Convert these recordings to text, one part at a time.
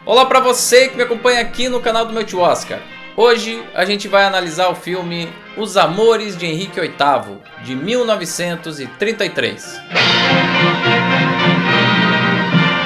Olá para você que me acompanha aqui no canal do meu tio Oscar. Hoje a gente vai analisar o filme Os Amores de Henrique VIII, de 1933.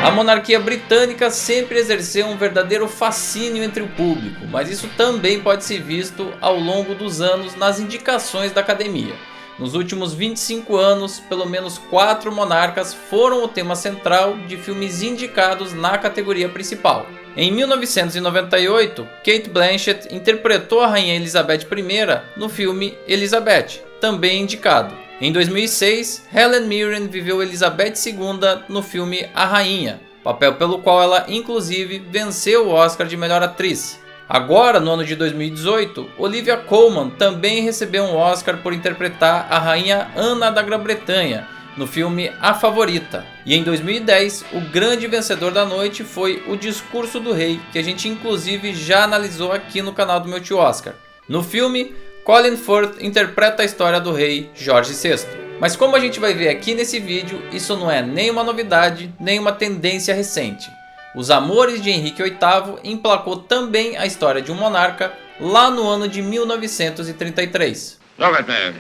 A monarquia britânica sempre exerceu um verdadeiro fascínio entre o público, mas isso também pode ser visto ao longo dos anos nas indicações da academia. Nos últimos 25 anos, pelo menos 4 monarcas foram o tema central de filmes indicados na categoria principal. Em 1998, Cate Blanchett interpretou a Rainha Elizabeth I no filme Elizabeth, também indicado. Em 2006, Helen Mirren viveu Elizabeth II no filme A Rainha, papel pelo qual ela inclusive venceu o Oscar de melhor atriz. Agora, no ano de 2018, Olivia Colman também recebeu um Oscar por interpretar a Rainha Ana da Grã-Bretanha, no filme A Favorita. E em 2010, o grande vencedor da noite foi O Discurso do Rei, que a gente inclusive já analisou aqui no canal do meu tio Oscar. No filme, Colin Firth interpreta a história do rei Jorge VI. Mas como a gente vai ver aqui nesse vídeo, isso não é nem uma novidade, nem uma tendência recente. Os Amores de Henrique VIII emplacou também a história de um monarca lá no ano de 1933. Look at me.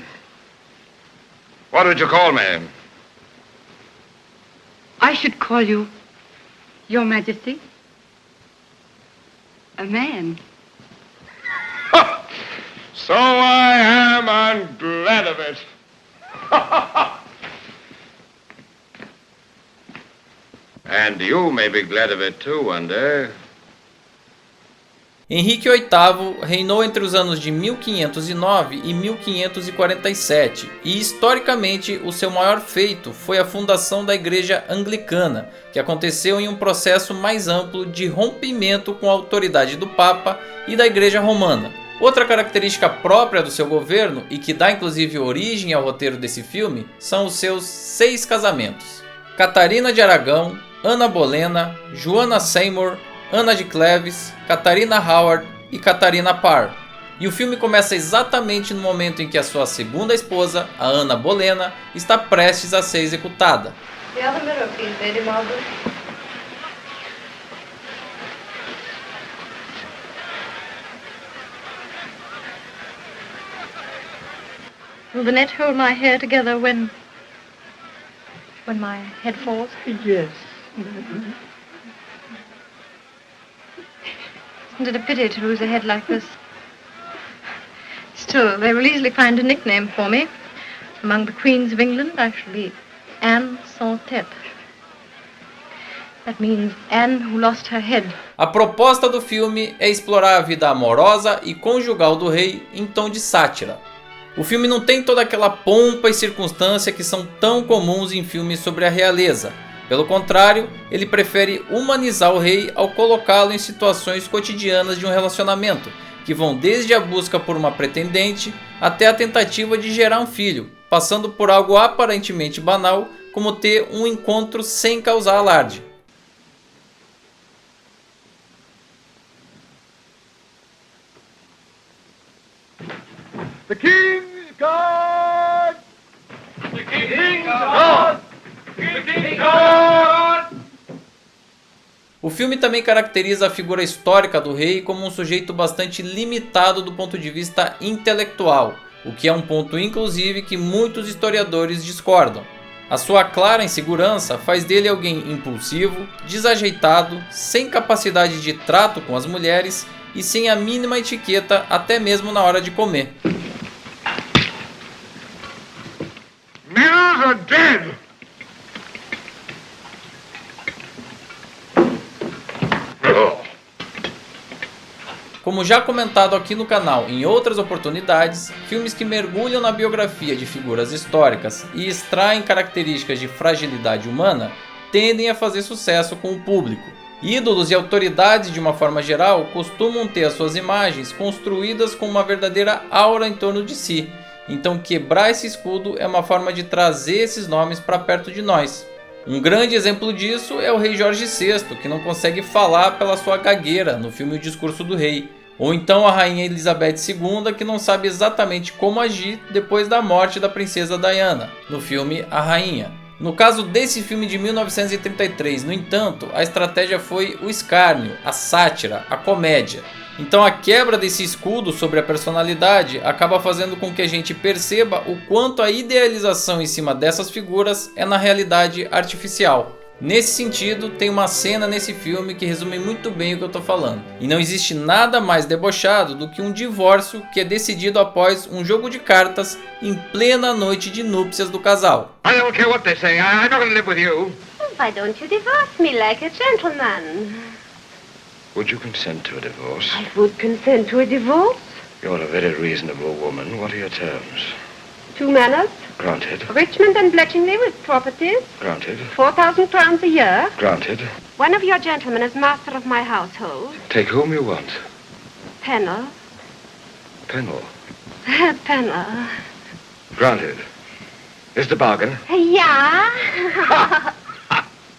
What would you call me? I should call you, Your Majesty, a man. So I am, and glad of it. And you may be glad of it too, one day. Henrique VIII reinou entre os anos de 1509 e 1547 e historicamente o seu maior feito foi a fundação da Igreja Anglicana, que aconteceu em um processo mais amplo de rompimento com a autoridade do Papa e da Igreja Romana. Outra característica própria do seu governo e que dá inclusive origem ao roteiro desse filme são os seus 6 casamentos. Catarina de Aragão, Ana Bolena, Joana Seymour, Ana de Cleves, Catarina Howard e Catarina Parr. E o filme começa exatamente no momento em que a sua segunda esposa, a Ana Bolena, está prestes a ser executada. The other mirror, please, Lady Margaret. Will the net hold my hair together when my head falls? Yes. Isn't it a pity to lose a head like this? Still, they will easily find a nickname for me. Among the queens of England, I shall be Anne sans tête. That means Anne who lost her head. A proposta do filme é explorar a vida amorosa e conjugal do rei em tom de sátira. O filme não tem toda aquela pompa e circunstância que são tão comuns em filmes sobre a realeza. Pelo contrário, ele prefere humanizar o rei ao colocá-lo em situações cotidianas de um relacionamento, que vão desde a busca por uma pretendente até a tentativa de gerar um filho, passando por algo aparentemente banal, como ter um encontro sem causar alarde. The King's God! The King's God! The King's God! O filme também caracteriza a figura histórica do rei como um sujeito bastante limitado do ponto de vista intelectual, o que é um ponto inclusive que muitos historiadores discordam. A sua clara insegurança faz dele alguém impulsivo, desajeitado, sem capacidade de trato com as mulheres e sem a mínima etiqueta até mesmo na hora de comer. Mirrors are dead. Como já comentado aqui no canal em outras oportunidades, filmes que mergulham na biografia de figuras históricas e extraem características de fragilidade humana tendem a fazer sucesso com o público. Ídolos e autoridades de uma forma geral costumam ter as suas imagens construídas com uma verdadeira aura em torno de si, então quebrar esse escudo é uma forma de trazer esses nomes para perto de nós. Um grande exemplo disso é o rei Jorge VI, que não consegue falar pela sua gagueira no filme O Discurso do Rei, ou então a rainha Elizabeth II, que não sabe exatamente como agir depois da morte da princesa Diana, no filme A Rainha. No caso desse filme de 1933, no entanto, a estratégia foi o escárnio, a sátira, a comédia. Então a quebra desse escudo sobre a personalidade acaba fazendo com que a gente perceba o quanto a idealização em cima dessas figuras é na realidade artificial. Nesse sentido, tem uma cena nesse filme que resume muito bem o que eu tô falando. E não existe nada mais debochado do que um divórcio que é decidido após um jogo de cartas em plena noite de núpcias do casal. I don't care what they say. I'm not going to live with you. Why don't you divorce me like a gentleman? Would you consent to a divorce? I would consent to a divorce. You're a very reasonable woman. What are your terms? 2 manors, Granted. Richmond and Bletchingley with properties, Granted. 4,000 crowns a year. Granted. One of your gentlemen is master of my household. Take whom you want. Pennell. Pennell. Pennell. Granted. Is the bargain? Yeah.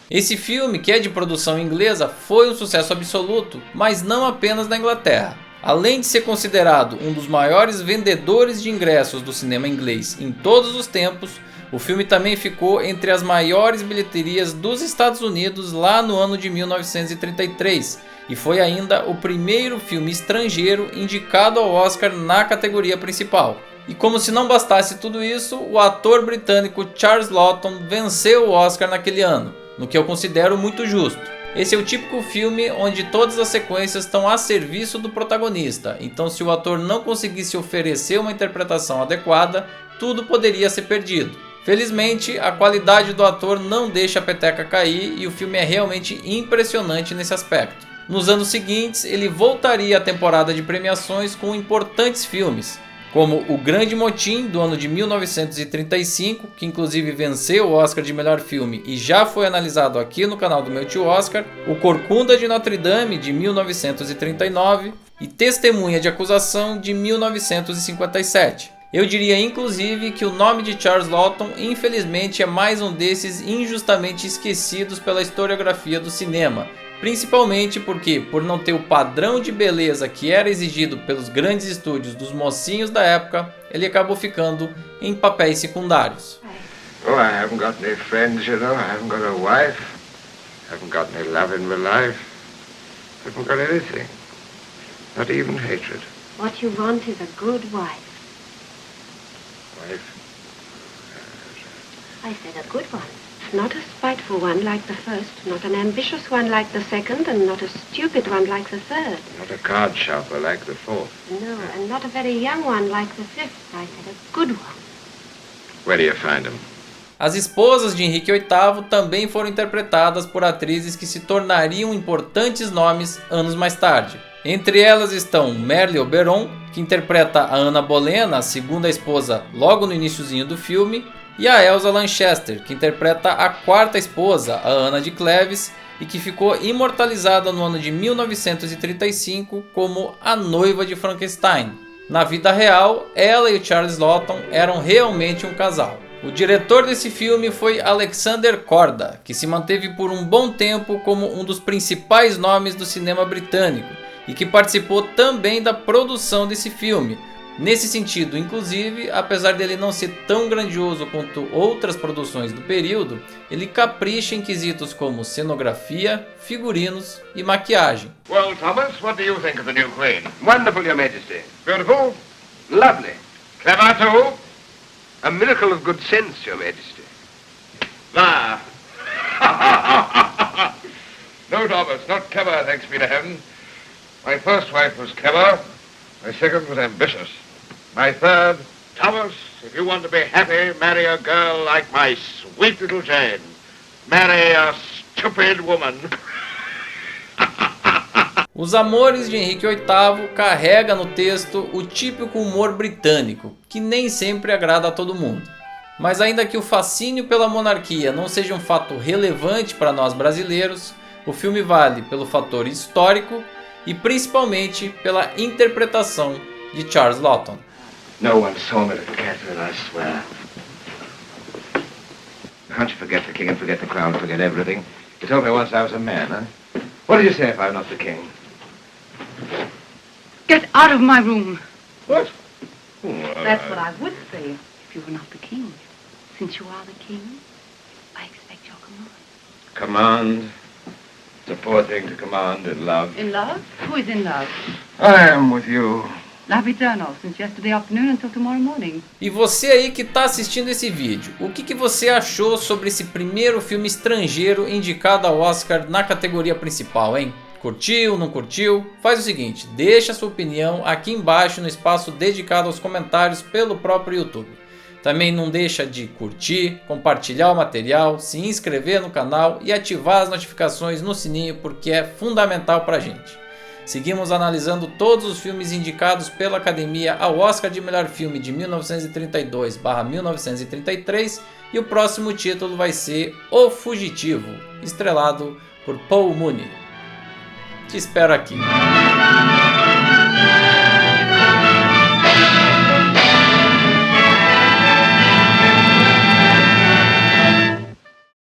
Esse filme, que é de produção inglesa, foi um sucesso absoluto, mas não apenas na Inglaterra. Além de ser considerado um dos maiores vendedores de ingressos do cinema inglês em todos os tempos, o filme também ficou entre as maiores bilheterias dos Estados Unidos lá no ano de 1933 e foi ainda o primeiro filme estrangeiro indicado ao Oscar na categoria principal. E como se não bastasse tudo isso, o ator britânico Charles Laughton venceu o Oscar naquele ano, no que eu considero muito justo. Esse é o típico filme onde todas as sequências estão a serviço do protagonista, então se o ator não conseguisse oferecer uma interpretação adequada, tudo poderia ser perdido. Felizmente, a qualidade do ator não deixa a peteca cair e o filme é realmente impressionante nesse aspecto. Nos anos seguintes, ele voltaria à temporada de premiações com importantes filmes, como O Grande Motim, do ano de 1935, que inclusive venceu o Oscar de melhor filme e já foi analisado aqui no canal do meu tio Oscar, O Corcunda de Notre Dame, de 1939, e Testemunha de Acusação, de 1957. Eu diria inclusive que o nome de Charles Laughton infelizmente é mais um desses injustamente esquecidos pela historiografia do cinema, principalmente porque, por não ter o padrão de beleza que era exigido pelos grandes estúdios dos mocinhos da época, ele acabou ficando em papéis secundários. Oh, I haven't got any friends, you know. I haven't got a wife. I haven't got any love in my life. I haven't got anything. Not even hatred. What you want is a good wife. Wife? I said a good one. Not a spiteful one like the first, not an ambitious one like the second, and not a stupid one like the third. Not a card sharper like the fourth. No, and not a very young one like the fifth. I said a good one. Where do you find them? As esposas de Henrique VIII também foram interpretadas por atrizes que se tornariam importantes nomes anos mais tarde. Entre elas estão Merle Oberon, que interpreta a Ana Bolena, a segunda esposa, logo no iniciozinho do filme, e a Elsa Lanchester, que interpreta a quarta esposa, a Ana de Cleves, e que ficou imortalizada no ano de 1935 como a noiva de Frankenstein. Na vida real, ela e o Charles Laughton eram realmente um casal. O diretor desse filme foi Alexander Korda, que se manteve por um bom tempo como um dos principais nomes do cinema britânico e que participou também da produção desse filme. Nesse sentido, inclusive, apesar dele não ser tão grandioso quanto outras produções do período, ele capricha em quesitos como cenografia, figurinos e maquiagem. Well, Thomas, what do you think of the new queen? Wonderful, Your Majesty. Beautiful? Lovely. Clever, too? A miracle of good sense, Your Majesty. Ah. No, Thomas, not clever, thanks be to heaven. My first wife was clever. My second was ambitious. My third, Thomas, if you want to be happy, marry a girl like my sweet little Jane. Marry a stupid woman. Os Amores de Henrique VIII carrega no texto o típico humor britânico, que nem sempre agrada a todo mundo. Mas ainda que o fascínio pela monarquia não seja um fato relevante para nós brasileiros, o filme vale pelo fator histórico e principalmente pela interpretação de Charles Laughton. No one saw me, little Catherine, I swear. Can't you forget the king and forget the crown and forget everything? You told me once I was a man, huh? What did you say if I'm not the king? Get out of my room. What? That's what I would say if you were not the king. Since you are the king, I Command. It's a poor thing to command in love. In love? Who is in love? I am with you. Love eternal, since yesterday afternoon until tomorrow morning. E você aí que está assistindo esse vídeo, o que você achou sobre esse primeiro filme estrangeiro indicado ao Oscar na categoria principal, hein? Curtiu, não curtiu? Faz o seguinte, deixa sua opinião aqui embaixo no espaço dedicado aos comentários pelo próprio YouTube. Também não deixa de curtir, compartilhar o material, se inscrever no canal e ativar as notificações no sininho porque é fundamental pra gente. Seguimos analisando todos os filmes indicados pela Academia ao Oscar de Melhor Filme de 1932/1933 e o próximo título vai ser O Fugitivo, estrelado por Paul Mooney. Te espero aqui.